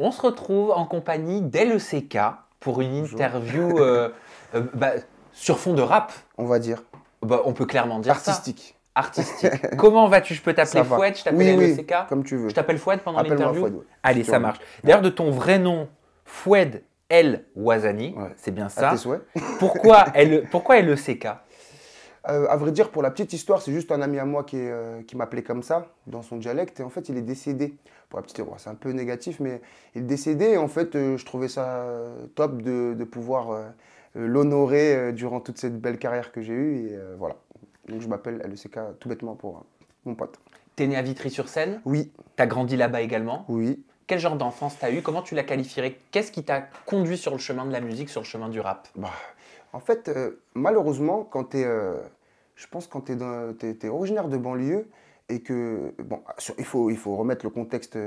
On se retrouve en compagnie d'LECK pour une Bonjour. interview sur fond de rap. On va dire. On peut clairement dire Artistique. ça. Artistique. Comment vas-tu? Je peux Ça t'appeler va. Fouad, je t'appelle Oui, LECK. comme tu veux. Je t'appelle Fouad pendant Appelle-moi l'interview. Fouad, ouais. Allez, Si tu ça veux. marche. D'ailleurs, de ton vrai nom, Fouad El Ouazani, Ouais. c'est bien À ça. tes souhaits. Pourquoi LECK? À vrai dire, pour la petite histoire, c'est juste un ami à moi qui m'appelait comme ça, dans son dialecte. Et en fait, il est décédé. Pour la petite histoire, c'est un peu négatif, mais il est décédé. Et en fait, je trouvais ça top de pouvoir l'honorer durant toute cette belle carrière que j'ai eue. Et voilà. Donc, je m'appelle LECK tout bêtement pour mon pote. T'es né à Vitry-sur-Seine. Oui, T'as grandi là-bas également. oui. Quel genre d'enfance t'as eu? Comment tu la qualifierais? Qu'est-ce qui t'a conduit sur le chemin de la musique, sur le chemin du rap? Bah, en fait, malheureusement, je pense quand tu es originaire de banlieue et que, bon, il faut remettre le contexte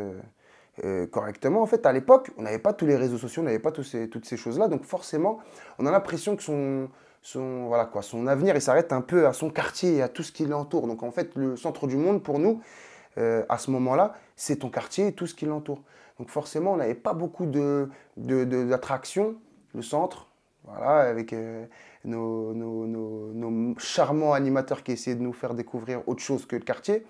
correctement. En fait, à l'époque, on n'avait pas tous les réseaux sociaux, on n'avait pas toutes ces choses-là. Donc forcément, on a l'impression que voilà quoi, son avenir, il s'arrête un peu à son quartier et à tout ce qui l'entoure. Donc en fait, le centre du monde, pour nous, à ce moment-là, c'est ton quartier et tout ce qui l'entoure. Donc forcément, on n'avait pas beaucoup d'attractions, le centre, voilà, avec nos charmants animateurs qui essayaient de nous faire découvrir autre chose que le quartier,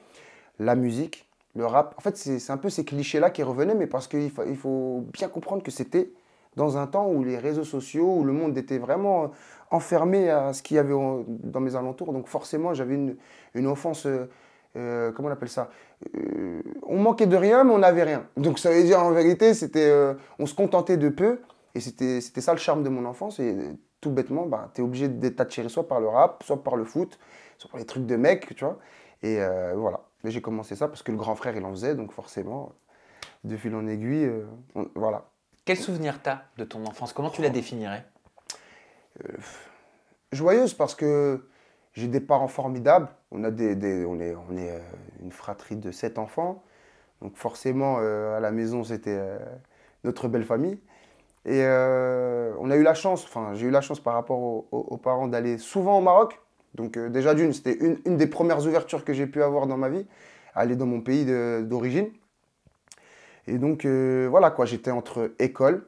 la musique, le rap. En fait, c'est un peu ces clichés-là qui revenaient, mais parce qu'il faut bien comprendre que c'était dans un temps où les réseaux sociaux, où le monde était vraiment enfermé à ce qu'il y avait dans mes alentours. Donc forcément, j'avais une enfance, comment on appelle ça? On manquait de rien, mais on n'avait rien. Donc ça veut dire en vérité, on se contentait de peu. Et c'était ça le charme de mon enfance. Et tout bêtement, bah, tu es obligé d'être attiré soit par le rap, soit par le foot, soit par les trucs de mecs, tu vois. Et voilà. Et j'ai commencé ça parce que le grand frère, il en faisait. Donc forcément, de fil en aiguille, voilà. Quel souvenir t'as de ton enfance? Comment tu la définirais? Joyeuse parce que j'ai des parents formidables. On est une fratrie de 7 enfants. Donc forcément, à la maison, c'était notre belle famille. Et on a eu la chance, enfin j'ai eu la chance par rapport aux parents d'aller souvent au Maroc. Donc déjà d'une, c'était une des premières ouvertures que j'ai pu avoir dans ma vie, aller dans mon pays d'origine. Et donc voilà quoi, j'étais entre école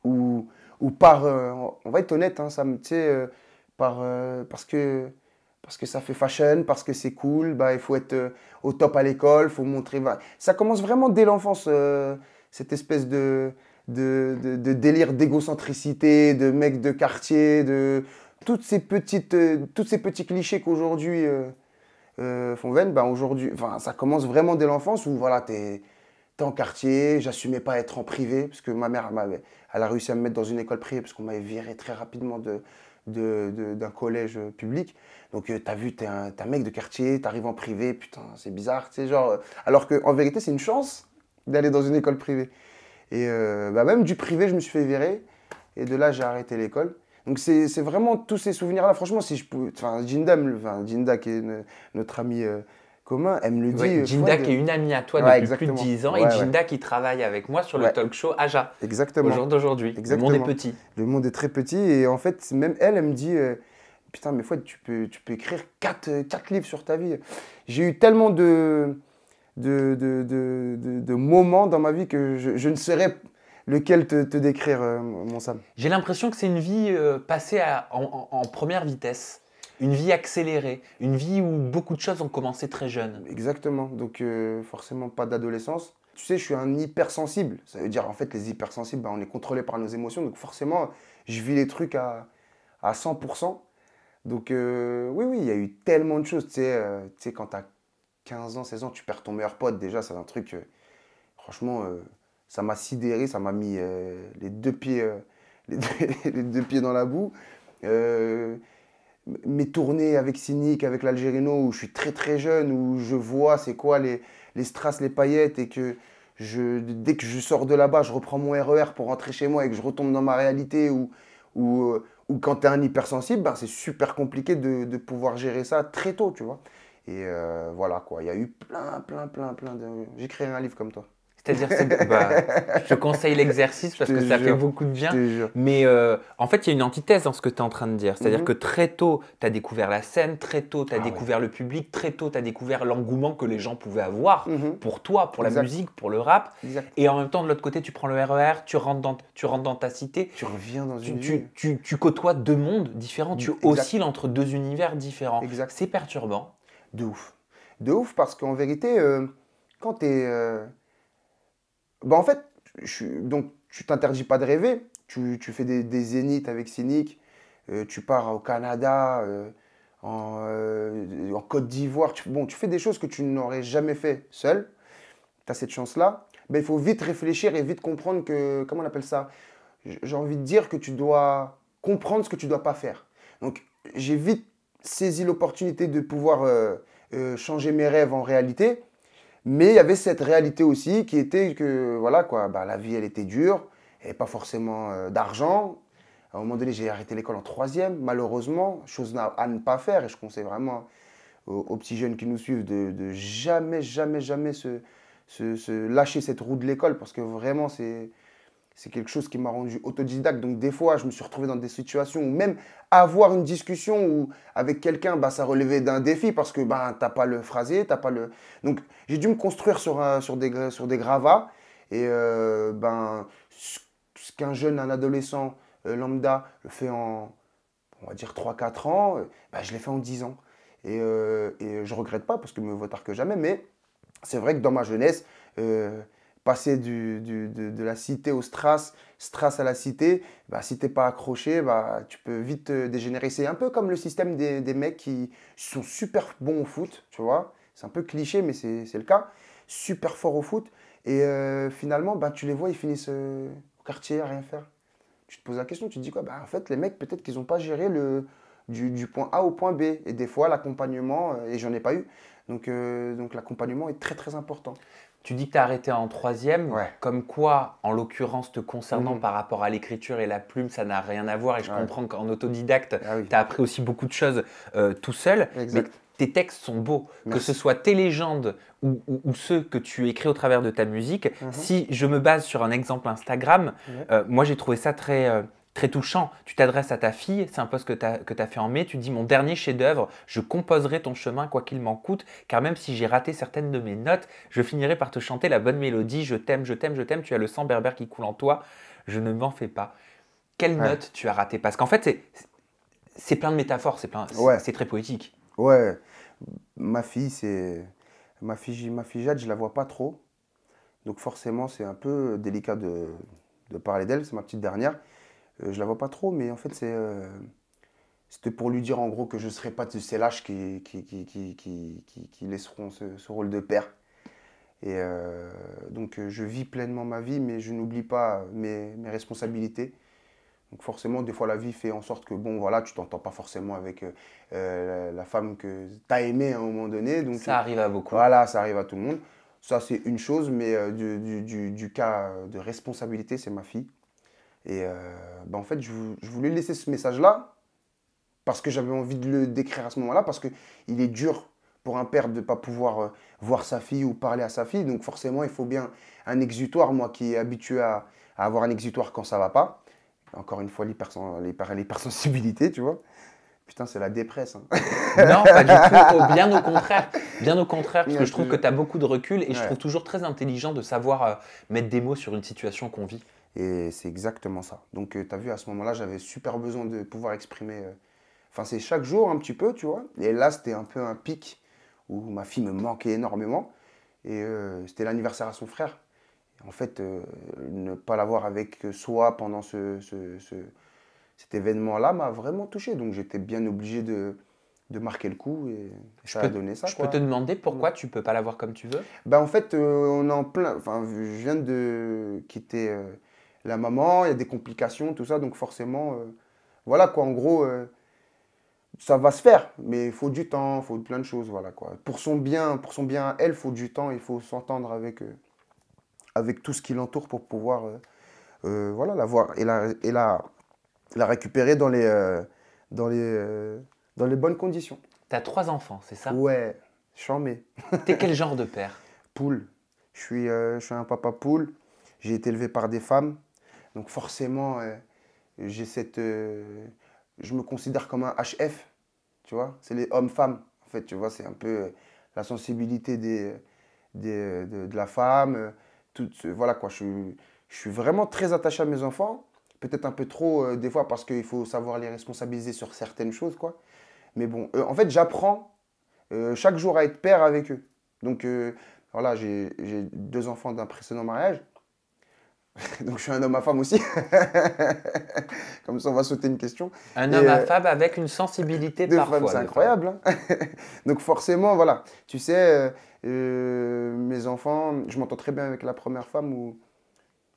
ou par, on va être honnête, hein, ça me, tu sais, parce que ça fait fashion, parce que c'est cool, bah, il faut être au top à l'école, il faut montrer. Bah, ça commence vraiment dès l'enfance, cette espèce de délire d'égocentricité, de mec de quartier, de toutes ces petits clichés qu'aujourd'hui font veine. Bah, aujourd'hui, enfin, ça commence vraiment dès l'enfance où voilà, t'es en quartier, j'assumais pas être en privé, parce que ma mère, elle a réussi à me mettre dans une école privée, parce qu'on m'avait viré très rapidement d'un collège public. Donc, t'as vu, t'es un mec de quartier, t'arrives en privé, putain, c'est bizarre, tu sais, genre. Alors qu'en vérité, c'est une chance d'aller dans une école privée. Et bah même du privé, je me suis fait virer, et de là, j'ai arrêté l'école. Donc, c'est vraiment tous ces souvenirs-là. Franchement, si je pouvais. Enfin, Jinda, qui est notre ami commun, elle me le dit. Ouais, Jinda, qui est une amie à toi Ouais, depuis plus de exactement. 10 ans, Ouais, et ouais. Jinda qui travaille avec moi sur le Ouais. talk show Aja, au Exactement. jour d'aujourd'hui. Le Exactement. monde est petit. Le monde est très petit, et en fait, même elle me dit putain, mais Fouad, tu peux écrire 4 livres sur ta vie. J'ai eu tellement de moments dans ma vie que je ne saurais lequel te décrire, mon Sam. J'ai l'impression que c'est une vie passée en première vitesse, une vie accélérée, une vie où beaucoup de choses ont commencé très jeune. Exactement. Donc, forcément, pas d'adolescence. Tu sais, je suis un hypersensible. Ça veut dire, en fait, les hypersensibles, bah, on est contrôlé par nos émotions. Donc, forcément, je vis les trucs à 100%. Donc, oui, il y a eu tellement de choses. Tu sais, quand tu as 15 ans, 16 ans, tu perds ton meilleur pote. Déjà, c'est un truc, franchement, ça m'a sidéré. Ça m'a mis les deux pieds, les deux pieds dans la boue. Mes tournées avec Cynic, avec l'Algérino, où je suis très très jeune, où je vois c'est quoi les strass, les paillettes, et que dès que je sors de là-bas, je reprends mon RER pour rentrer chez moi et que je retombe dans ma réalité, ou quand tu es un hypersensible, ben, c'est super compliqué de pouvoir gérer ça très tôt, tu vois. Et voilà quoi, il y a eu plein de... J'écrirai un livre comme toi. C'est-à-dire, je te conseille l'exercice parce Je te que ça fait jure, beaucoup de Je bien. te jure. Mais en fait, il y a une antithèse dans ce que tu es en train de dire. C'est-à-dire Mhm. que très tôt, tu as découvert la scène, très tôt, tu as Ah ouais. découvert le public, très tôt, tu as découvert l'engouement que les gens pouvaient avoir Mhm. pour toi, pour la Exact. musique, pour le rap. Exact. Et en même temps, de l'autre côté, tu prends le RER, tu rentres dans ta cité. Tu reviens dans une Tu, ville. tu côtoies deux mondes différents, tu Exact. oscilles entre deux univers différents. Exact. C'est perturbant. De ouf. De ouf parce qu'en vérité, quand tu es... en fait, donc tu t'interdis pas de rêver. Tu fais des zéniths avec Cynic. Tu pars au Canada, en Côte d'Ivoire. Tu fais des choses que tu n'aurais jamais fait seul. Tu as cette chance-là. Mais il faut vite réfléchir et vite comprendre que, comment on appelle ça? J'ai envie de dire que tu dois comprendre ce que tu ne dois pas faire. Donc, j'ai vite saisi l'opportunité de pouvoir changer mes rêves en réalité. Mais il y avait cette réalité aussi qui était que, voilà quoi, la vie, elle était dure. Il n'y avait pas forcément d'argent. À un moment donné, j'ai arrêté l'école en troisième, malheureusement. Chose à ne pas faire. Et je conseille vraiment aux petits jeunes qui nous suivent de jamais, jamais, jamais se lâcher cette roue de l'école parce que vraiment, c'est quelque chose qui m'a rendu autodidacte. Donc, des fois, je me suis retrouvé dans des situations où même avoir une discussion avec quelqu'un, ça relevait d'un défi parce que tu n'as pas le phrasé, t'as pas le... Donc, j'ai dû me construire sur des gravats. Et ce qu'un jeune, un adolescent lambda le fait en, on va dire, 3 4 ans, je l'ai fait en 10 ans. Et je ne regrette pas parce que mieux vaut tard que jamais. Mais c'est vrai que dans ma jeunesse, passer de la cité au Stras à la cité, si tu n'es pas accroché, tu peux vite dégénérer. C'est un peu comme le système des mecs qui sont super bons au foot, tu vois. C'est un peu cliché, mais c'est le cas. Super fort au foot. Et finalement, tu les vois, ils finissent au quartier à rien faire. Tu te poses la question, tu te dis quoi? En fait, les mecs, peut-être qu'ils n'ont pas géré du point A au point B. Et des fois, l'accompagnement, et j'en ai pas eu. Donc l'accompagnement est très, très important. Tu dis que tu as arrêté en troisième, Ouais. comme quoi, en l'occurrence, te concernant Mhm. par rapport à l'écriture et la plume, ça n'a rien à voir. Et je Ouais. comprends qu'en autodidacte, Ah oui. tu as appris aussi beaucoup de choses tout seul. Exact. Mais tes textes sont beaux. Merci. Que ce soit tes légendes ou ceux que tu écris au travers de ta musique. Mhm. Si je me base sur un exemple Instagram, Ouais. moi j'ai trouvé ça très touchant. Tu t'adresses à ta fille, c'est un post que tu as fait en mai, tu dis mon dernier chef-d'œuvre, je composerai ton chemin quoi qu'il m'en coûte, car même si j'ai raté certaines de mes notes, je finirai par te chanter la bonne mélodie, je t'aime, je t'aime, je t'aime, tu as le sang berbère qui coule en toi, je ne m'en fais pas. Quelle Ouais. note tu as raté? Parce qu'en fait, c'est plein de métaphores, Ouais. c'est très poétique. Ouais. Ma fille Jade, je la vois pas trop. Donc forcément, c'est un peu délicat de parler d'elle. C'est ma petite dernière. Je la vois pas trop, mais en fait, c'était pour lui dire en gros que je ne serai pas de ces lâches qui laisseront ce rôle de père. Et donc, je vis pleinement ma vie, mais je n'oublie pas mes responsabilités. Donc forcément, des fois, la vie fait en sorte que, bon, voilà, tu t'entends pas forcément avec la femme que tu as aimée à un moment donné. Donc, Ça arrive à beaucoup. voilà, ça arrive à tout le monde. Ça, c'est une chose, mais du cas de responsabilité, c'est ma fille. Et en fait, je voulais laisser ce message-là parce que j'avais envie de le décrire à ce moment-là, parce qu'il est dur pour un père de ne pas pouvoir voir sa fille ou parler à sa fille. Donc forcément, il faut bien un exutoire. Moi qui est habitué à avoir un exutoire quand ça ne va pas. Encore une fois, l'hypersensibilité, tu vois. Putain, c'est la dépresse. Hein. Non, pas du tout. Oh, bien au contraire. Bien au contraire, parce que je trouve que tu as beaucoup de recul et je Ouais. trouve toujours très intelligent de savoir mettre des mots sur une situation qu'on vit. Et c'est exactement ça. Donc, tu as vu, à ce moment-là, j'avais super besoin de pouvoir exprimer. Enfin, c'est chaque jour un petit peu, tu vois. Et là, c'était un peu un pic où ma fille me manquait énormément. Et c'était l'anniversaire à son frère. En fait, ne pas l'avoir avec soi pendant cet événement-là m'a vraiment touché. Donc, j'étais bien obligé de marquer le coup et ça a donné ça. Je peux te demander pourquoi tu peux pas l'avoir comme tu veux? En fait, on est en plein. Enfin, je viens de quitter la maman, il y a des complications, tout ça. Donc, forcément, voilà quoi. En gros, ça va se faire, mais il faut du temps, il faut plein de choses. Voilà quoi. Pour son bien à elle, il faut du temps, il faut s'entendre avec tout ce qui l'entoure pour pouvoir voilà, la voir et la récupérer dans les bonnes conditions. Tu as 3 enfants, c'est ça? Ouais, chambé. T'es quel genre de père? Poule. je suis un papa poule. J'ai été élevé par des femmes. Donc forcément, j'ai je me considère comme un HF, tu vois. C'est les hommes-femmes, en fait, tu vois. C'est un peu la sensibilité de la femme. Voilà quoi, je suis vraiment très attaché à mes enfants. Peut-être un peu trop des fois parce qu'il faut savoir les responsabiliser sur certaines choses, quoi. Mais bon, en fait, j'apprends chaque jour à être père avec eux. Donc voilà, j'ai deux enfants d'un précédent mariage. Donc je suis un homme à femme aussi. Comme ça, on va sauter une question. Un Et homme affable avec une sensibilité deux femmes, parfois, c'est des fois. incroyable, hein. Donc forcément, voilà. Tu sais, mes enfants, je m'entends très bien avec la première femme où,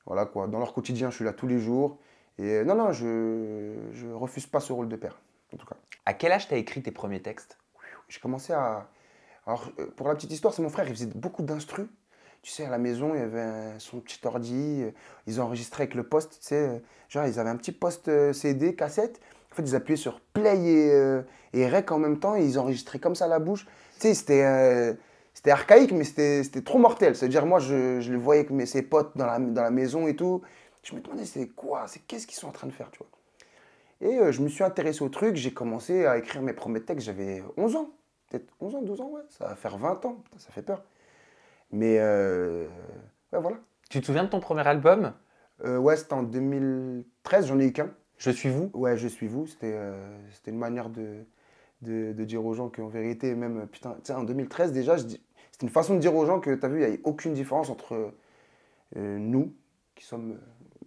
voilà quoi, dans leur quotidien, je suis là tous les jours. Et non, non, je refuse pas ce rôle de père, en tout cas. À quel âge t'as écrit tes premiers textes? J'ai commencé à... Alors, pour la petite histoire, c'est mon frère, il faisait beaucoup d'instru. Tu sais, à la maison, il y avait son petit ordi, ils enregistraient avec le poste, tu sais, genre ils avaient un petit poste CD, cassette. En fait, ils appuyaient sur play et rec en même temps et ils enregistraient comme ça à la bouche. Tu sais, c'était archaïque, mais c'était trop mortel. C'est-à-dire, moi, je les voyais avec ses potes dans la maison et tout. Je me demandais, c'est quoi? Qu'est-ce qu'ils sont en train de faire, tu vois? Et je me suis intéressé au truc, j'ai commencé à écrire mes premiers textes, j'avais 11 ans. Peut-être 11 ans, 12 ans, ouais. Ça va faire 20 ans, putain, ça fait peur. Mais ouais, voilà. Tu te souviens de ton premier album? Ouais, c'était en 2013, j'en ai eu qu'un. Je suis vous? Ouais, je suis vous. C'était une manière de dire aux gens qu'en vérité, même, putain, tu sais, en 2013 déjà, c'était une façon de dire aux gens que, t'as vu, il n'y a aucune différence entre nous, qui sommes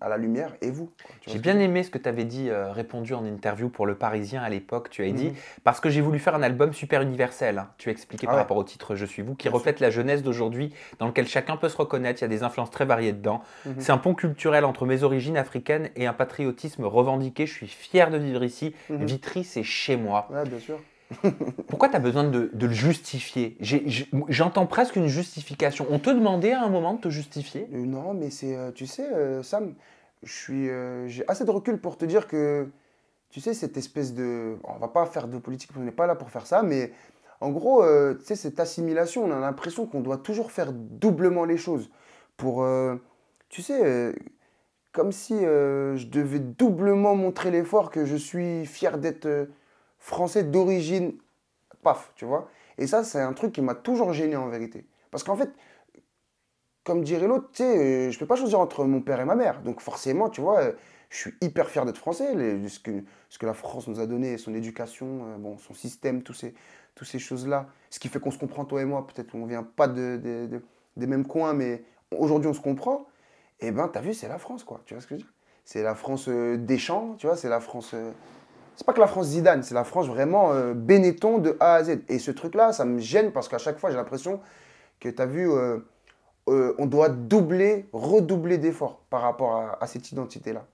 à la lumière, et vous, quoi. Tu vois J'ai ce que je bien veux aimé ce que tu avais dit, répondu en interview pour Le Parisien à l'époque. Tu avais dire. dit, parce que j'ai voulu faire un album super universel, hein. Tu as expliqué Ah par ouais, rapport au titre Je suis vous, qui bien sûr. reflète la jeunesse d'aujourd'hui, dans lequel chacun peut se reconnaître. Il y a des influences très variées dedans. Mhm. C'est un pont culturel entre mes origines africaines et un patriotisme revendiqué. Je suis fier de vivre ici. Mhm. Vitry, c'est chez moi. Ouais, bien sûr. Pourquoi tu as besoin de le justifier? J'entends presque une justification. On te demandait à un moment de te justifier? Non, mais tu sais, Sam, j'ai assez de recul pour te dire que, tu sais, cette espèce de... On va pas faire de politique, on n'est pas là pour faire ça, mais en gros, tu sais, cette assimilation, on a l'impression qu'on doit toujours faire doublement les choses. Pour, tu sais, comme si je devais doublement montrer l'effort que je suis fier d'être français d'origine, paf, tu vois. Et ça, c'est un truc qui m'a toujours gêné en vérité. Parce qu'en fait, comme dirait l'autre, tu sais, je peux pas choisir entre mon père et ma mère. Donc forcément, tu vois, je suis hyper fier d'être français. Ce que la France nous a donné, son éducation, bon, son système, toutes ces choses-là. Ce qui fait qu'on se comprend, toi et moi. Peut-être qu'on vient pas des mêmes coins, mais aujourd'hui, on se comprend. Eh ben, t'as vu, c'est la France, quoi. Tu vois ce que je veux dire? C'est la France Deschamps, tu vois, c'est la France... c'est pas que la France Zidane, c'est la France vraiment Benetton de A à Z. Et ce truc-là, ça me gêne parce qu'à chaque fois, j'ai l'impression que tu as vu... on doit redoubler d'efforts par rapport à cette identité-là.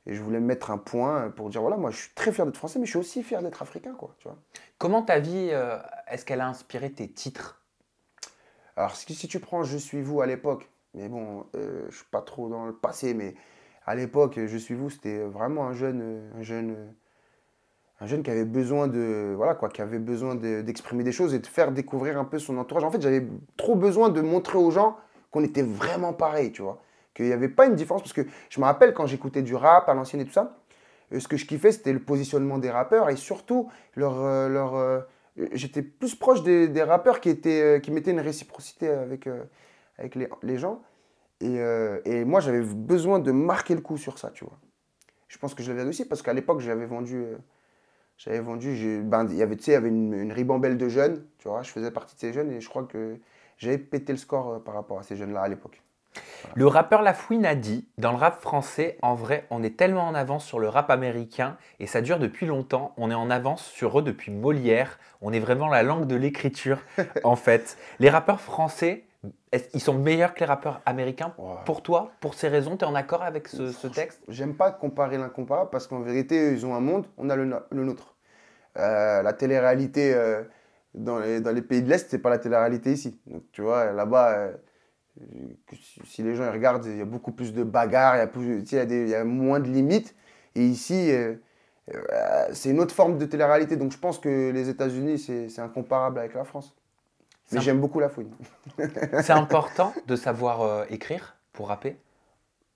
Et je voulais mettre un point pour dire, voilà, moi je suis très fier d'être français, mais je suis aussi fier d'être africain, quoi, tu vois. Comment ta vie, est-ce qu'elle a inspiré tes titres? Alors, si tu prends Je suis vous à l'époque, mais bon, je suis pas trop dans le passé, mais à l'époque, Je suis vous, c'était vraiment un jeune qui avait besoin voilà quoi, qui avait besoin d'exprimer des choses et de faire découvrir un peu son entourage. En fait, j'avais trop besoin de montrer aux gens qu'on était vraiment pareil, tu vois. Qu'il n'y avait pas une différence, parce que je me rappelle quand j'écoutais du rap à l'ancienne et tout ça, ce que je kiffais, c'était le positionnement des rappeurs et surtout j'étais plus proche des rappeurs qui mettaient une réciprocité avec les gens. Et moi, j'avais besoin de marquer le coup sur ça, tu vois. Je pense que je l'avais réussi parce qu'à l'époque, ben, tu sais, il y avait une ribambelle de jeunes, tu vois, je faisais partie de ces jeunes et je crois que j'avais pété le score par rapport à ces jeunes-là à l'époque. Voilà. Le rappeur Lafouine a dit, dans le rap français, en vrai, on est tellement en avance sur le rap américain et ça dure depuis longtemps. On est en avance sur eux depuis Molière. On est vraiment la langue de l'écriture, en fait. Les rappeurs français, ils sont meilleurs que les rappeurs américains Ouais. pour toi? Pour ces raisons, tu es en accord avec ce texte? J'aime pas comparer l'incomparable parce qu'en vérité, eux, ils ont un monde, on a le nôtre. La télé-réalité dans les pays de l'Est, c'est pas la télé-réalité ici. Donc, tu vois, là-bas, si les gens ils regardent, il y a beaucoup plus de bagarres, tu sais, il y a moins de limites. Et ici, c'est une autre forme de télé-réalité. Donc je pense que les États-Unis, c'est incomparable avec la France. Mais j'aime beaucoup la fouine. C'est important de savoir écrire pour rapper?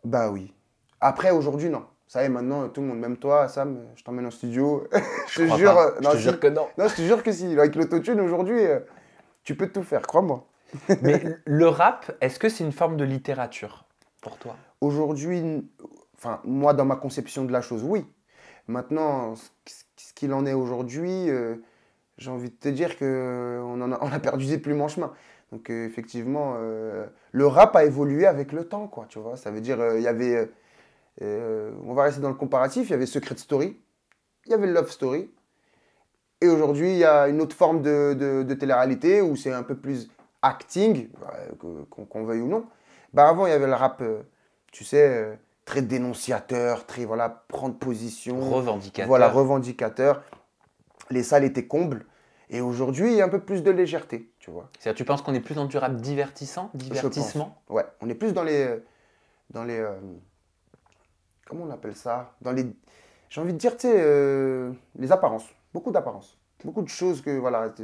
Bah oui. Après, aujourd'hui, non. Ça y est, maintenant, tout le monde, même toi, Sam, je t'emmène en studio. Je te crois jure. pas. Je non, te si. jure que non. Non, je te jure que si. Avec l'autotune, aujourd'hui, tu peux tout faire, crois-moi. Mais le rap, est-ce que c'est une forme de littérature pour toi? Aujourd'hui, enfin, moi, dans ma conception de la chose, oui. Maintenant, ce qu'il en est aujourd'hui, j'ai envie de te dire on a perdu des plumes en chemin. Donc, effectivement, le rap a évolué avec le temps, quoi, tu vois. Ça veut dire, il y avait, on va rester dans le comparatif, il y avait Secret Story, il y avait Love Story. Et aujourd'hui, il y a une autre forme de télé-réalité où c'est un peu plus acting, qu'on veuille ou non. Bah, avant, il y avait le rap, tu sais, très dénonciateur, très, voilà, prendre position. Revendicateur. Voilà, revendicateur. Les salles étaient combles. Et aujourd'hui, il y a un peu plus de légèreté, tu vois. C'est-à-dire, tu penses qu'on est plus dans du rap divertissant, Je divertissement? pense. Ouais, on est plus dans les, comment on appelle ça? Dans les, j'ai envie de dire, tu sais, les apparences. Beaucoup d'apparences. Beaucoup de choses que, voilà, tu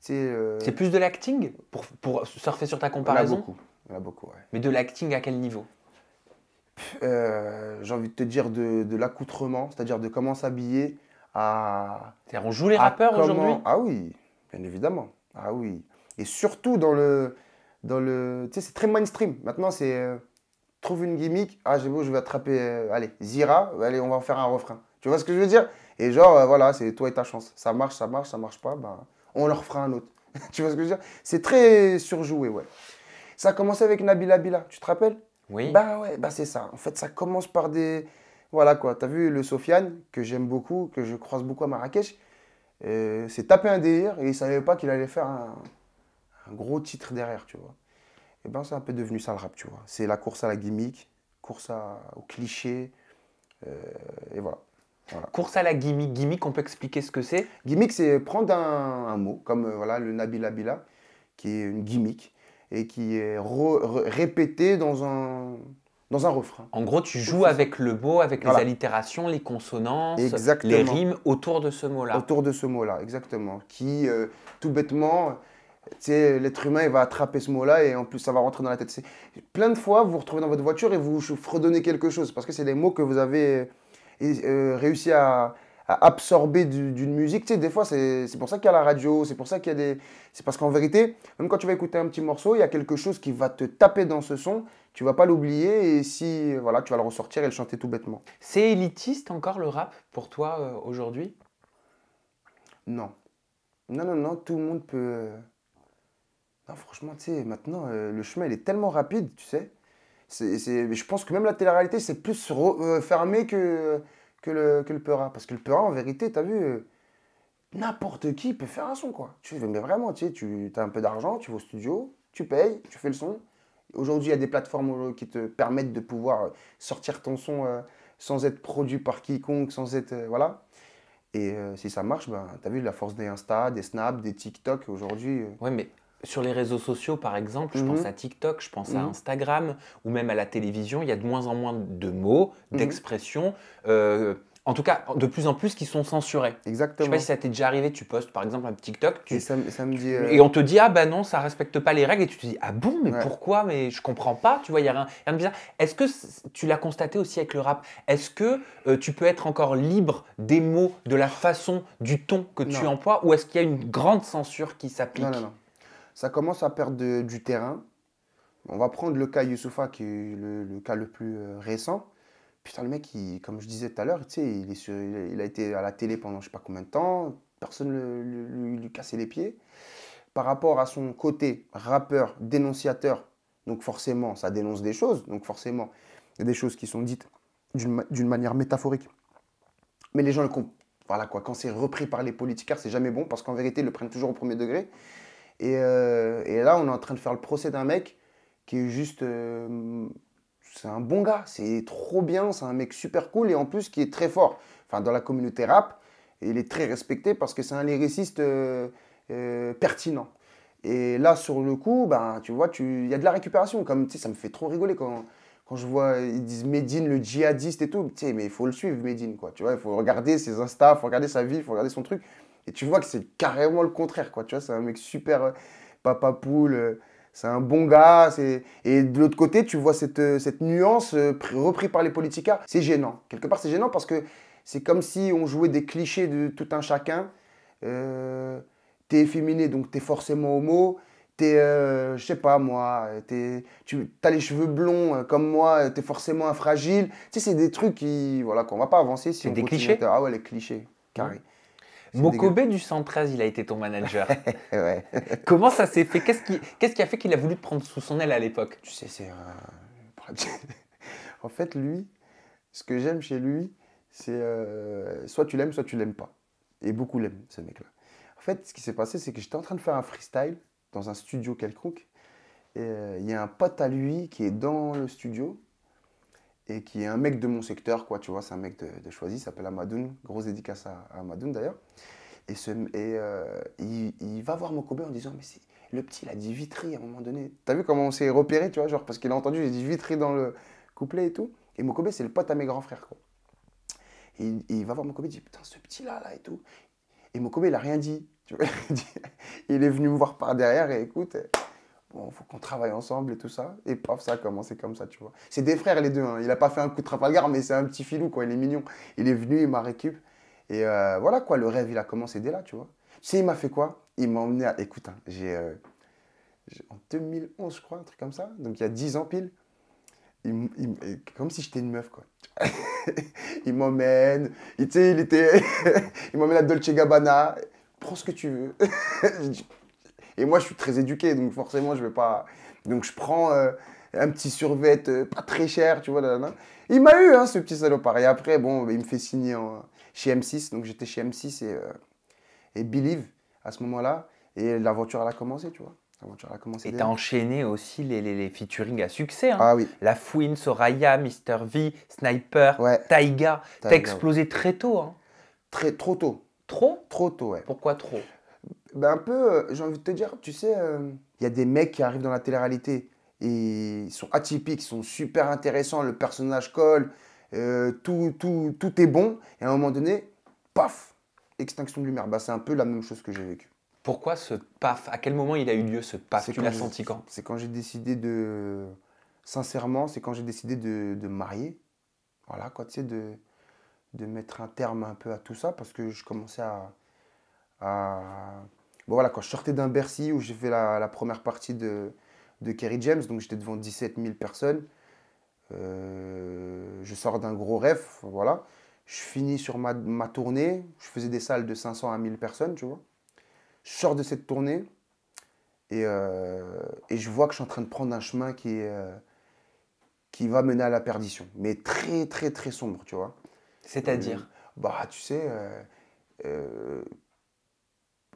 sais, C'est plus de l'acting pour surfer sur ta il y en a comparaison? beaucoup. Il y en a beaucoup, ouais. Mais de l'acting à quel niveau? J'ai envie de te dire de l'accoutrement, c'est-à-dire de comment s'habiller à, C'est-à-dire, on joue les à rappeurs comment... aujourd'hui? Ah oui, bien évidemment. Ah oui. Et surtout dans le... Tu sais, c'est très mainstream. Maintenant, c'est... trouve une gimmick. Ah, j'ai beau, je vais attraper... allez, Zira. Allez, on va en faire un refrain. Tu vois ce que je veux dire? Et genre, voilà, c'est toi et ta chance. Ça marche, ça marche pas. Ben, on leur fera un autre. Tu vois ce que je veux dire? C'est très surjoué, ouais. Ça a commencé avec Nabila Bila. Tu te rappelles? Oui. Bah ouais, bah c'est ça. En fait, ça commence par des... Voilà quoi, t'as vu le Sofiane, que j'aime beaucoup, que je croise beaucoup à Marrakech, s'est tapé un délire et il savait pas qu'il allait faire un gros titre derrière, tu vois. Et ben c'est un peu devenu ça le rap, tu vois. C'est la course à la gimmick, au cliché, et voilà. Voilà. Course à la gimmick. Gimmick, on peut expliquer ce que c'est? Gimmick, c'est prendre un mot, comme voilà, le Nabila Bila, qui est une gimmick, et qui est répété dans un refrain. En gros, tu joues avec le mot, avec les Voilà. allitérations, les consonances, Exactement. les rimes autour de ce mot-là. Autour de ce mot-là, exactement. Qui, tout bêtement, tu sais, l'être humain, il va attraper ce mot-là et en plus, ça va rentrer dans la tête. Plein de fois, vous vous retrouvez dans votre voiture et vous fredonnez quelque chose parce que c'est des mots que vous avez réussi à absorber d'une musique. Tu sais, des fois, c'est pour ça qu'il y a la radio, c'est pour ça qu'il y a des... C'est parce qu'en vérité, même quand tu vas écouter un petit morceau, il y a quelque chose qui va te taper dans ce son, tu vas pas l'oublier et si, voilà, tu vas le ressortir et le chanter tout bêtement. C'est élitiste encore le rap pour toi aujourd'hui? Non. Non, non, non, tout le monde peut... Non, franchement, tu sais, maintenant, le chemin, il est tellement rapide, tu sais. Je pense que même la télé-réalité, c'est plus fermé que le Peura. Parce que le Peura, en vérité, t'as vu, n'importe qui peut faire un son, quoi. Mais vraiment, tu sais, tu as un peu d'argent, tu vas au studio, tu payes, tu fais le son. Aujourd'hui, il y a des plateformes qui te permettent de pouvoir sortir ton son sans être produit par quiconque, sans être... voilà. Et si ça marche, ben, tu as vu la force des Insta, des Snap, des TikTok aujourd'hui. Oui, mais sur les réseaux sociaux, par exemple, je pense à TikTok, je pense à Instagram, ou même à la télévision, il y a de moins en moins de mots, d'expressions, en tout cas, de plus en plus qui sont censurés. Je ne Exactement. sais pas si ça t'est déjà arrivé, tu postes par exemple un TikTok, Et ça me dit... et on te dit, ah bah non, ça respecte pas les règles, et tu te dis, ah bon, mais Ouais. pourquoi? Mais je comprends pas, tu vois, il y a rien de bizarre. Est-ce que tu l'as constaté aussi avec le rap? Est-ce que tu peux être encore libre des mots, de la façon, du ton que tu Non. emploies, ou est-ce qu'il y a une grande censure qui s'applique? Non, non, non. Ça commence à perdre du terrain. On va prendre le cas Youssoupha, qui est le cas le plus récent. Putain, le mec, comme je disais tout à l'heure, tu sais, il a été à la télé pendant je sais pas combien de temps. Personne ne lui cassait les pieds. Par rapport à son côté rappeur, dénonciateur, donc forcément, ça dénonce des choses. Donc forcément, il y a des choses qui sont dites d'une manière métaphorique. Mais les gens le comprennent. Voilà quoi, quand c'est repris par les politiciens, c'est jamais bon parce qu'en vérité, ils le prennent toujours au premier degré. Et là, on est en train de faire le procès d'un mec qui est juste... c'est un bon gars, c'est trop bien, c'est un mec super cool et en plus qui est très fort. Enfin, dans la communauté rap, il est très respecté parce que c'est un lyriciste pertinent. Et là, sur le coup, ben, tu vois, il y a de la récupération. Comme, tu sais, ça me fait trop rigoler quand je vois, ils disent Medine, le djihadiste et tout. Tu sais, mais il faut le suivre, Medine, quoi. Tu vois, il faut regarder ses Insta, il faut regarder sa vie, il faut regarder son truc. Et tu vois que c'est carrément le contraire, quoi. Tu vois, c'est un mec super Papa Poule, c'est un bon gars. Et de l'autre côté, tu vois cette nuance reprise par les politiciens. C'est gênant. Quelque part, c'est gênant parce que c'est comme si on jouait des clichés de tout un chacun. T'es efféminé, donc t'es forcément homo. T'es, je sais pas moi, tu as les cheveux blonds comme moi, t'es forcément un fragile. Tu sais, c'est des trucs voilà, qu'on va pas avancer si C'est on des continue. clichés. Ah ouais, les clichés, carré. C'est dégueu. Mokobé du 113, il a été ton manager. Ouais. Comment ça s'est fait? Qu'est-ce qui a fait qu'il a voulu te prendre sous son aile à l'époque? Tu sais, c'est un... En fait, lui, ce que j'aime chez lui, c'est soit tu l'aimes pas. Et beaucoup l'aiment, ce mec-là. En fait, ce qui s'est passé, c'est que j'étais en train de faire un freestyle dans un studio quelconque. Et il y a un pote à lui qui est dans le studio et qui est un mec de mon secteur, quoi, tu vois, c'est un mec de Choisy, il s'appelle Amadoun. Grosse dédicace à Amadoun d'ailleurs. Il va voir Mokobé en disant, mais le petit, il a dit Vitry à un moment donné. T'as vu comment on s'est repéré, tu vois, genre, parce qu'il a entendu, j'ai dit Vitry dans le couplet et tout. Et Mokobé, c'est le pote à mes grands frères, quoi. Et il va voir Mokobé, il dit, putain, ce petit-là, là et tout. Et Mokobé, il a rien dit. Tu vois, il est venu me voir par derrière et écoute, bon, faut qu'on travaille ensemble et tout ça. Et paf, ça a commencé comme ça, tu vois. C'est des frères, les deux, hein. Il a pas fait un coup de Trafalgar, mais c'est un petit filou, quoi. Il est mignon. Il est venu, il m'a récup. Et voilà, quoi, le rêve, il a commencé dès là, tu vois. Tu sais, il m'a fait quoi? Il m'a emmené à... Écoute, hein, en 2011, je crois, un truc comme ça. Donc, il y a 10 ans pile. Comme si j'étais une meuf, quoi. Il m'emmène. Tu sais, il m'emmène à Dolce Gabbana. Prends ce que tu veux. Et moi, je suis très éduqué, donc forcément, je vais pas... Donc, je prends un petit survêt pas très cher, tu vois. Là, là. Il m'a eu, hein, ce petit salopard. Et après, bon, il me fait signer chez M6. Donc, j'étais chez M6 et Believe à ce moment-là. Et l'aventure, elle a commencé, tu vois. L'aventure, elle a commencé Et dès t'as là. enchaîné aussi les featuring à succès, hein. Ah oui, La Fouine, Soraya, Mister V, Sniper, ouais, Taiga. T'as Taïga, ouais. explosé très tôt, hein. Trop tôt. Trop? Trop tôt, ouais. Pourquoi trop? Ben, un peu, j'ai envie de te dire, tu sais, il y a des mecs qui arrivent dans la télé-réalité et ils sont atypiques, ils sont super intéressants, le personnage colle, tout est bon. Et à un moment donné, paf, extinction de lumière. Bah, c'est un peu la même chose que j'ai vécu. Pourquoi ce paf? À quel moment il a eu lieu ce paf? Tu l'as senti quand? C'est quand j'ai décidé de... Sincèrement, c'est quand j'ai décidé de me marier. Voilà, quoi, tu sais, de mettre un terme un peu à tout ça parce que je commençais à... Bon, voilà, quand je sortais d'un Bercy où j'ai fait la première partie de Kerry James, donc j'étais devant 17 000 personnes, je sors d'un gros rêve, voilà. Je finis sur ma tournée, je faisais des salles de 500 à 1000 personnes, tu vois. Je sors de cette tournée et je vois que je suis en train de prendre un chemin qui va mener à la perdition, mais très, très, très sombre, tu vois. C'est-à-dire? Bah, tu sais, euh,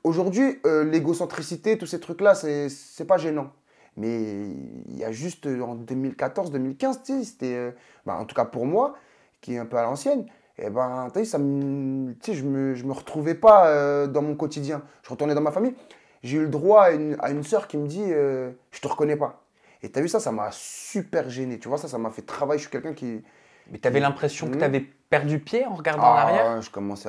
aujourd'hui, l'égocentricité, tous ces trucs-là, c'est pas gênant. Mais il y a juste en 2014-2015, tu sais, c'était, bah, en tout cas pour moi, qui est un peu à l'ancienne, et ben, tu sais, tu sais, je me retrouvais pas dans mon quotidien. Je retournais dans ma famille. J'ai eu le droit à une sœur qui me dit, je te reconnais pas. Et tu as vu ça, ça m'a super gêné. Tu vois, ça m'a fait travailler. Je suis quelqu'un Mais t'avais qui... l'impression que Hmm. t'avais perdu pied en regardant en Ah, arrière? je commençais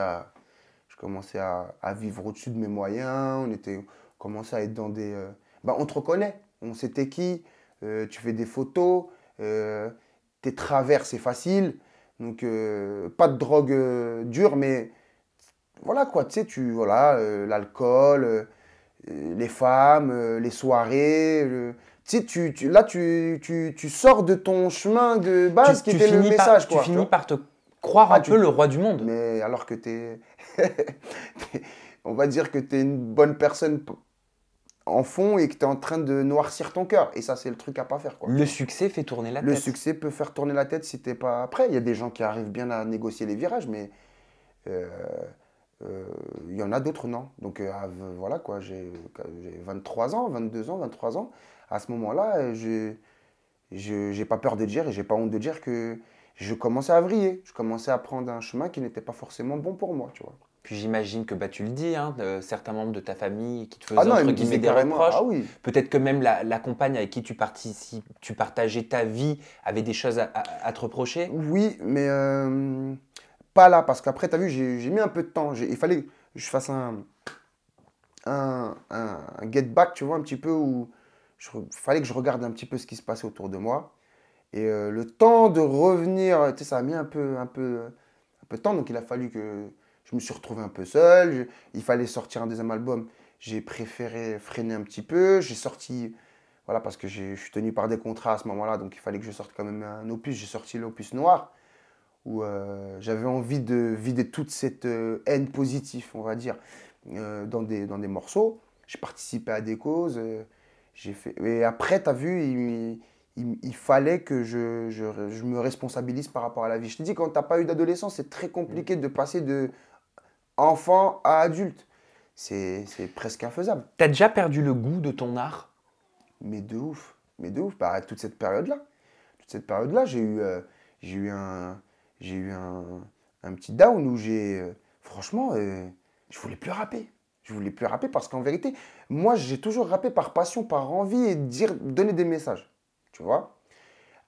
à vivre au-dessus de mes moyens. On commençait à être dans des... Bah, on te reconnaît. On sait t'es qui. Tu fais des photos. Tes travers, c'est facile. Donc, pas de drogue dure, mais voilà quoi. Tu sais, voilà, l'alcool, les femmes, les soirées. Tu sais, là, tu sors de ton chemin de base qui était le message, Tu quoi. Tu finis vois. par te croire Ah, un peu le roi du monde. mais alors que on va dire que tu es une bonne personne en fond et que tu es en train de noircir ton cœur. Et ça, c'est le truc à pas faire, quoi. Le succès fait tourner la Le tête. succès peut faire tourner la tête si t'es pas prêt. Il y a des gens qui arrivent bien à négocier les virages, mais euh, il y en a d'autres, non. Donc voilà, quoi, j'ai 23 ans, 22 ans, 23 ans. À ce moment-là, j'ai pas peur de dire et j'ai pas honte de dire que je commençais à vriller. Je commençais à prendre un chemin qui n'était pas forcément bon pour moi, tu vois. Puis j'imagine que bah, tu le dis, hein, certains membres de ta famille qui te Ah faisaient non, ils entre me guillemets disaient des carrément, ah reproches. oui. Peut-être que même la compagne avec qui tu participes, tu partageais ta vie avait des choses à te reprocher. Oui, mais pas là, parce qu'après, tu as vu, j'ai mis un peu de temps. Il fallait que je fasse un un get back, tu vois, un petit peu où il fallait que je regarde un petit peu ce qui se passait autour de moi. Et le temps de revenir, tu sais, ça a mis un peu de temps, donc il a fallu que je me suis retrouvé un peu seul. Il fallait sortir un deuxième album. J'ai préféré freiner un petit peu. J'ai sorti, voilà, parce que je suis tenu par des contrats à ce moment-là, donc il fallait que je sorte quand même un opus. J'ai sorti l'opus noir, où j'avais envie de vider toute cette haine positive, on va dire, dans des morceaux. J'ai participé à des causes. J'ai fait... Et après, tu as vu, il fallait que je me responsabilise par rapport à la vie. Je te dis, quand tu n'as pas eu d'adolescence, c'est très compliqué de passer de enfant à adulte. C'est presque infaisable. T'as déjà perdu le goût de ton art? Mais de ouf. Mais de ouf. Bah, toute cette période-là. Toute cette période-là, j'ai eu j'ai eu un petit down où franchement, je voulais plus rapper. Je voulais plus rapper parce qu'en vérité, moi, j'ai toujours rappé par passion, par envie et donner des messages. Tu vois?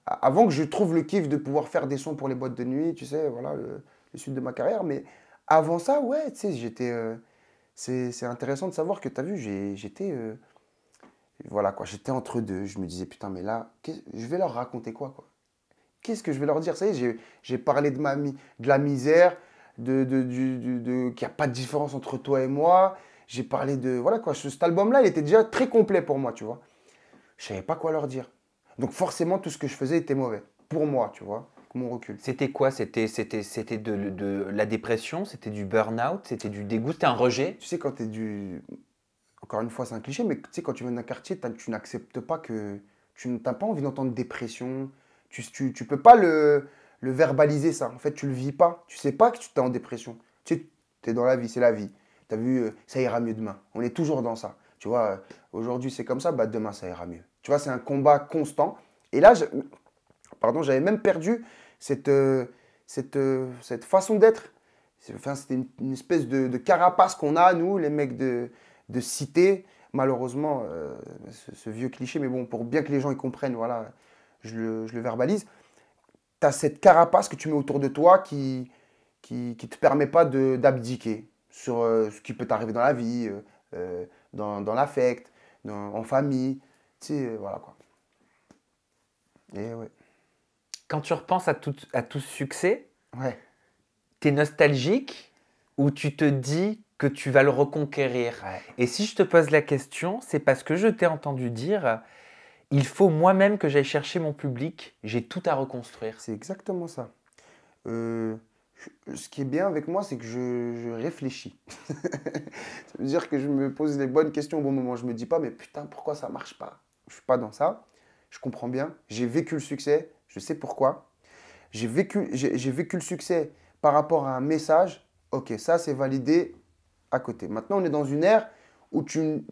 Avant que je trouve le kiff de pouvoir faire des sons pour les boîtes de nuit, tu sais, voilà, le sud de ma carrière. Mais avant ça, ouais, tu sais, c'est intéressant de savoir que tu as vu, j'étais. Voilà quoi, j'étais entre deux. Je me disais, putain, mais là, je vais leur raconter quoi? Qu'est-ce que je vais leur dire? Ça y est, j'ai parlé de la misère, qu'il n'y a pas de différence entre toi et moi. J'ai parlé de. Voilà quoi, cet album-là, il était déjà très complet pour moi, tu vois. Je savais pas quoi leur dire. Donc forcément, tout ce que je faisais était mauvais. Pour moi, tu vois, avec mon recul. C'était quoi? C'était de la dépression? C'était du burn-out? C'était du dégoût? C'était un rejet? Tu sais, quand tu es encore une fois, c'est un cliché, mais tu sais, quand tu viens d'un quartier, tu n'acceptes pas que. Tu n'as pas envie d'entendre dépression. Tu peux pas le verbaliser, ça. En fait, tu le vis pas. Tu sais pas que tu es en dépression. Tu sais, tu es dans la vie, c'est la vie. Tu as vu, ça ira mieux demain. On est toujours dans ça. Tu vois, aujourd'hui c'est comme ça, bah demain ça ira mieux. Tu vois, c'est un combat constant. Et là, pardon, j'avais même perdu cette façon d'être. Enfin, c'était une espèce de carapace qu'on a, nous, les mecs de cité. Malheureusement, ce vieux cliché, mais bon, pour bien que les gens y comprennent, voilà, je le verbalise. Tu as cette carapace que tu mets autour de toi qui te permet pas d'abdiquer sur ce qui peut t'arriver dans la vie, dans l'affect, en famille. Tu sais, voilà quoi. Et ouais. Quand tu repenses à tout ce succès, Ouais. t'es nostalgique ou tu te dis que tu vas le reconquérir? Ouais. Et si je te pose la question, c'est parce que je t'ai entendu dire, il faut moi-même que j'aille chercher mon public, j'ai tout à reconstruire. C'est exactement ça. Euh, Ce qui est bien avec moi, c'est que je réfléchis. Ça veut dire que je me pose les bonnes questions au bon moment. Je me dis pas, mais putain, pourquoi ça marche pas? Je suis pas dans ça. Je comprends bien. J'ai vécu le succès. Je sais pourquoi. J'ai vécu le succès par rapport à un message. Ok, ça c'est validé à côté. Maintenant, on est dans une ère où tu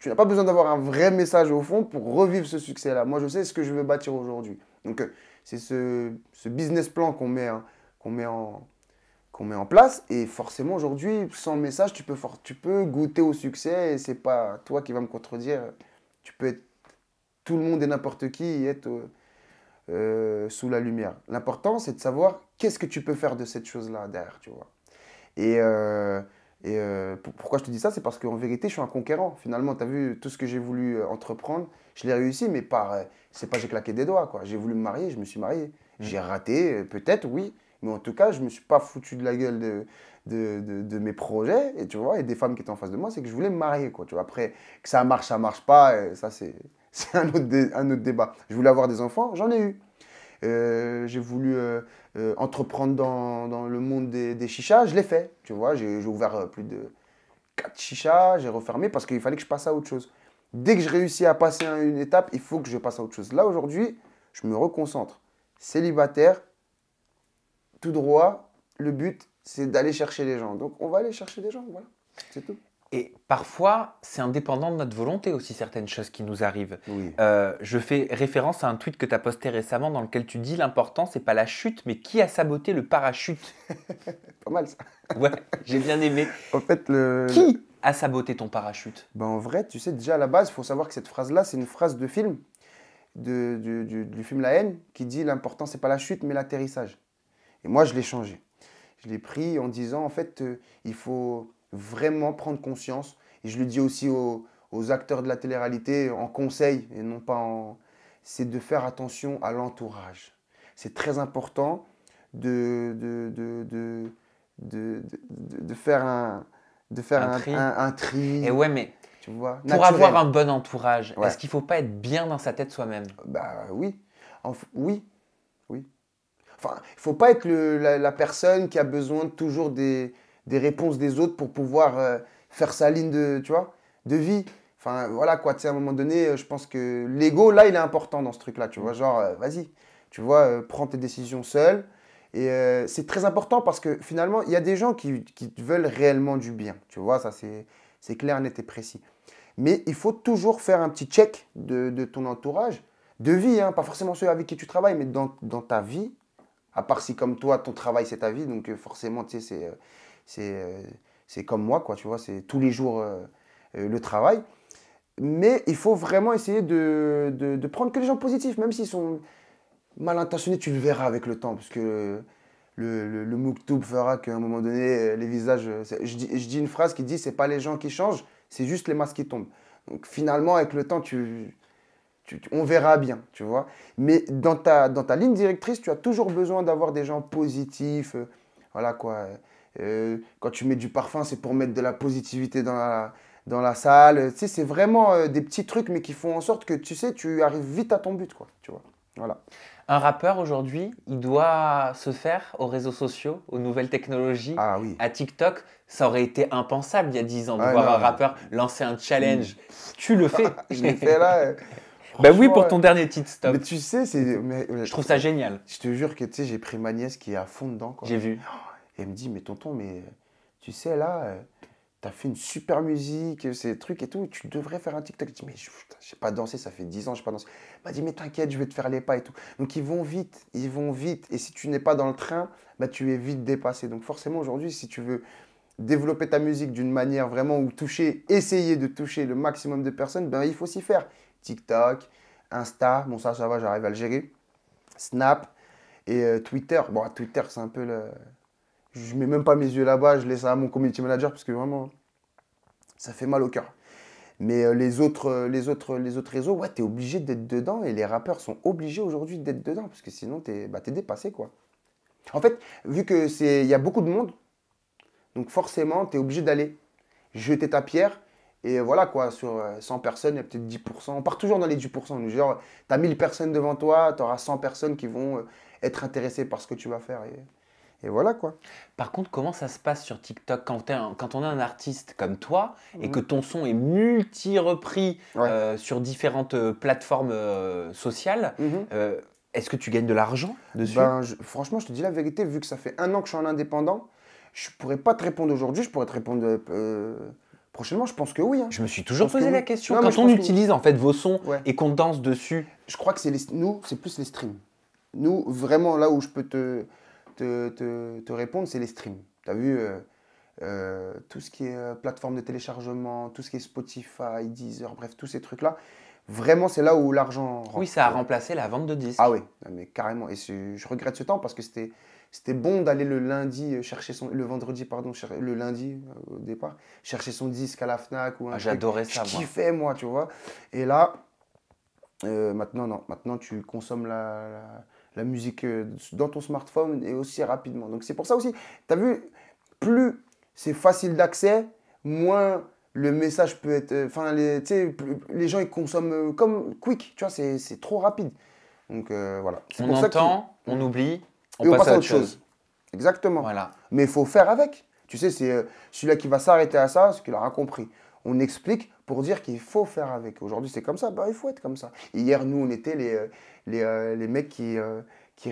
n'as pas besoin d'avoir un vrai message au fond pour revivre ce succès-là. Moi, je sais ce que je veux bâtir aujourd'hui. Donc, c'est ce business plan qu'on met qu'on met en place. Et forcément, aujourd'hui, sans le message, tu peux goûter au succès et c'est pas toi qui vas me contredire. Tu peux être tout le monde et n'importe qui et être sous la lumière. L'important, c'est de savoir qu'est-ce que tu peux faire de cette chose-là derrière, tu vois. Et, pourquoi je te dis ça? C'est parce qu'en vérité, je suis un conquérant. Finalement, tu as vu tout ce que j'ai voulu entreprendre, je l'ai réussi, mais c'est pas j'ai claqué des doigts, quoi. J'ai voulu me marier, je me suis marié. J'ai raté, peut-être, oui, mais en tout cas, je me suis pas foutu de la gueule de mes projets, et tu vois, et des femmes qui étaient en face de moi, c'est que je voulais me marier, quoi. Tu vois, après, que ça marche pas, ça, c'est un autre débat. Je voulais avoir des enfants, j'en ai eu. J'ai voulu entreprendre dans le monde des chichas, je l'ai fait. Tu vois, j'ai ouvert plus de 4 chichas, j'ai refermé parce qu'il fallait que je passe à autre chose. Dès que je réussis à passer à une étape, il faut que je passe à autre chose. Là, aujourd'hui, je me reconcentre. Célibataire, tout droit, le but, c'est d'aller chercher les gens. Donc, on va aller chercher les gens, voilà, c'est tout. Et parfois, c'est indépendant de notre volonté aussi, certaines choses qui nous arrivent. Oui, Je fais référence à un tweet que tu as posté récemment dans lequel tu dis l'important, c'est pas la chute, mais qui a saboté le parachute. pas mal ça. Ouais, j'ai bien aimé. En fait, Qui a saboté ton parachute? ben, en vrai, tu sais, déjà à la base, il faut savoir que cette phrase-là, c'est une phrase de film, du film La Haine, qui dit l'important, c'est pas la chute, mais l'atterrissage. Et moi, je l'ai changé. Je l'ai pris en disant, en fait, il faut vraiment prendre conscience et je le dis aussi aux acteurs de la télé-réalité en conseil, et non pas en... c'est de faire attention à l'entourage. C'est très important de faire un tri, Et ouais, mais tu vois, pour naturel. avoir un bon entourage, Ouais. est-ce qu'il ne faut pas être bien dans sa tête soi-même? Bah oui, oui, oui. Enfin, il faut pas être la personne qui a besoin de toujours des réponses des autres pour pouvoir faire sa ligne de, tu vois, de vie. Enfin, voilà quoi, tu sais, à un moment donné, je pense que l'ego, là, il est important dans ce truc-là, tu vois, genre, vas-y, tu vois, prends tes décisions seul. Et c'est très important parce que finalement, il y a des gens qui te veulent réellement du bien, tu vois, ça c'est clair, net et précis. Mais il faut toujours faire un petit check de ton entourage, de vie, hein, pas forcément ceux avec qui tu travailles, mais dans ta vie, à part si comme toi, ton travail c'est ta vie, donc forcément, tu sais, c'est comme moi, quoi, tu vois, c'est tous les jours le travail. Mais il faut vraiment essayer de prendre que les gens positifs, même s'ils sont mal intentionnés, tu le verras avec le temps, parce que le Mouktoub fera qu'à un moment donné, les visages... je dis une phrase qui dit, c'est pas les gens qui changent, c'est juste les masques qui tombent. Donc finalement, avec le temps, on verra bien, tu vois. Mais dans ta ligne directrice, tu as toujours besoin d'avoir des gens positifs. Voilà quoi. Quand tu mets du parfum, c'est pour mettre de la positivité dans la salle. Tu sais, c'est vraiment des petits trucs, mais qui font en sorte que, tu sais, tu arrives vite à ton but, quoi. Tu vois. Voilà. Un rappeur aujourd'hui, il doit se faire aux réseaux sociaux, aux nouvelles technologies, Ah oui. à TikTok. Ça aurait été impensable il y a 10 ans de Ah voir un non. rappeur lancer un challenge. Tu le fais. Je l'ai fait là. Bah oui, pour Franchement, ton dernier titre mais stop. tu sais, Je trouve ça génial. je te jure que tu sais, j'ai pris ma nièce qui est à fond dedans, quoi. J'ai vu. Et elle me dit, mais tonton, mais tu sais, là, t'as fait une super musique, ces trucs et tout, tu devrais faire un TikTok. Je dis, mais j'ai pas dansé, ça fait 10 ans, j'ai pas dansé. Elle m'a dit, mais t'inquiète, je vais te faire les pas et tout. Donc ils vont vite, ils vont vite. Et si tu n'es pas dans le train, bah, tu es vite dépassé. Donc forcément, aujourd'hui, si tu veux développer ta musique d'une manière vraiment où essayer de toucher le maximum de personnes, ben, il faut s'y faire. TikTok, Insta, bon ça va, j'arrive à le gérer. Snap et Twitter. Bon, Twitter, c'est un peu le... Je mets même pas mes yeux là-bas, je laisse ça à mon community manager parce que vraiment, ça fait mal au cœur. Mais les autres réseaux, ouais, t'es obligé d'être dedans et les rappeurs sont obligés aujourd'hui d'être dedans parce que sinon, t'es dépassé, quoi. En fait, vu que il y a beaucoup de monde, donc forcément, t'es obligé d'aller jeter ta pierre. Et voilà, quoi, sur 100 personnes, il y a peut-être 10%. On part toujours dans les 10%. Donc, genre, t'as 1000 personnes devant toi, t'auras 100 personnes qui vont être intéressées par ce que tu vas faire. Et voilà, quoi. Par contre, comment ça se passe sur TikTok quand on est un artiste comme toi et que Mhm. ton son est multi-repris Ouais. sur différentes plateformes sociales, Mhm. est-ce que tu gagnes de l'argent dessus? Ben, franchement, je te dis la vérité, vu que ça fait 1 an que je suis en indépendant, je pourrais pas te répondre aujourd'hui, je pourrais te répondre prochainement. Je pense que oui, hein. Je me suis Je toujours pense que posé la oui. question. Non, mais je Quand on pense que oui. utilise en fait vos sons Ouais. et qu'on danse dessus, Je crois que nous, c'est plus les streams. Nous, vraiment, là où je peux te répondre, c'est les streams. Tu as vu tout ce qui est plateforme de téléchargement, tout ce qui est Spotify, Deezer, bref, tous ces trucs-là. Vraiment, c'est là où l'argent rentre. oui, ça a Tu vois. remplacé la vente de disques. Ah oui, mais carrément. Et je regrette ce temps parce que c'était bon d'aller le lundi le vendredi, pardon, le lundi au départ, chercher son disque à la Fnac ou un Ah, truc. j'adorais Je ça, moi. kiffais, moi, tu vois. Et là, maintenant, non. Maintenant, tu consommes la musique dans ton smartphone et aussi rapidement. Donc, c'est pour ça aussi, tu as vu, plus c'est facile d'accès, moins le message peut être. Enfin, tu sais, les gens, ils consomment comme quick, tu vois, c'est trop rapide. Donc, voilà. C'est On pour ça entend, on oublie, et on passe à autre chose. Exactement. Voilà. Mais il faut faire avec. Tu sais, c'est celui-là qui va s'arrêter à ça, c'est qu'il aura compris. On explique pour dire qu'il faut faire avec. Aujourd'hui, c'est comme ça, bah, il faut être comme ça. Hier, nous, on était les mecs qui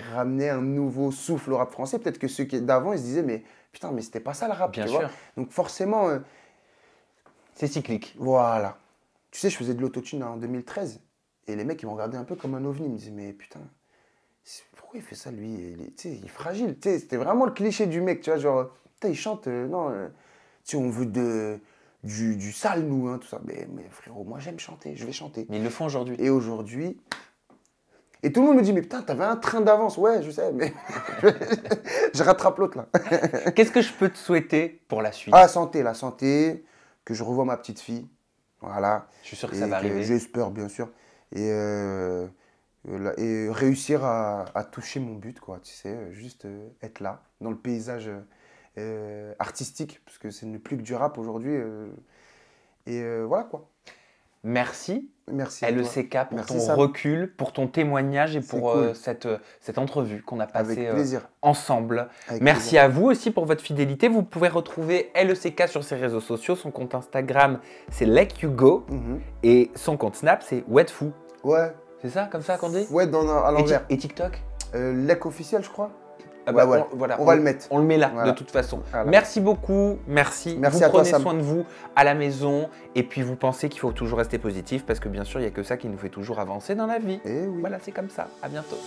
ramenaient un nouveau souffle au rap français. Peut-être que ceux d'avant, ils se disaient, mais putain, mais c'était pas ça le rap, Bien tu sûr. vois. Donc forcément, C'est cyclique. voilà. Tu sais, je faisais de l'autotune en 2013. Et les mecs, ils m'ont regardé un peu comme un ovni. Ils me disaient, mais putain, pourquoi il fait ça, lui? Tu sais, il est fragile. Tu sais, c'était vraiment le cliché du mec, tu vois, genre, putain, il chante, non, tu sais, on veut du sale, nous, hein, tout ça. Mais frérot, moi, j'aime chanter, je vais chanter. Mais ils le font aujourd'hui. Et aujourd'hui, et tout le monde me dit, mais putain, t'avais un train d'avance. Ouais, je sais, mais je rattrape l'autre, là. Qu'est-ce que je peux te souhaiter pour la suite? Ah, la santé, que je revoie ma petite fille. Voilà. Je suis sûr que Et ça va arriver. j'espère, bien sûr. Et réussir à toucher mon but, quoi. Tu sais, juste être là, dans le paysage artistique, parce que ce n'est plus que du rap aujourd'hui. Voilà, quoi. Merci, Merci à toi. LECK, pour Merci, ton Sam. recul, pour ton témoignage et C'est pour cool. cette entrevue qu'on a Avec passée plaisir. ensemble. Avec Merci plaisir. à vous aussi pour votre fidélité. Vous pouvez retrouver LECK sur ses réseaux sociaux. Son compte Instagram, c'est LekYouGo. Mhm. Et son compte Snap, c'est Wetfou. Ouais, C'est ça, comme ça qu'on dit ouais, à l'envers. Et TikTok Lek officiel, je crois. Ah bah, Ouais. voilà, On va le mettre. On le met là, Voilà. de toute façon. Voilà. Merci beaucoup, merci. Merci Vous à toi, prenez Sam. soin de vous à la maison. Et puis vous pensez qu'il faut toujours rester positif parce que bien sûr, il n'y a que ça qui nous fait toujours avancer dans la vie. Eh oui. Voilà, c'est comme ça. À bientôt.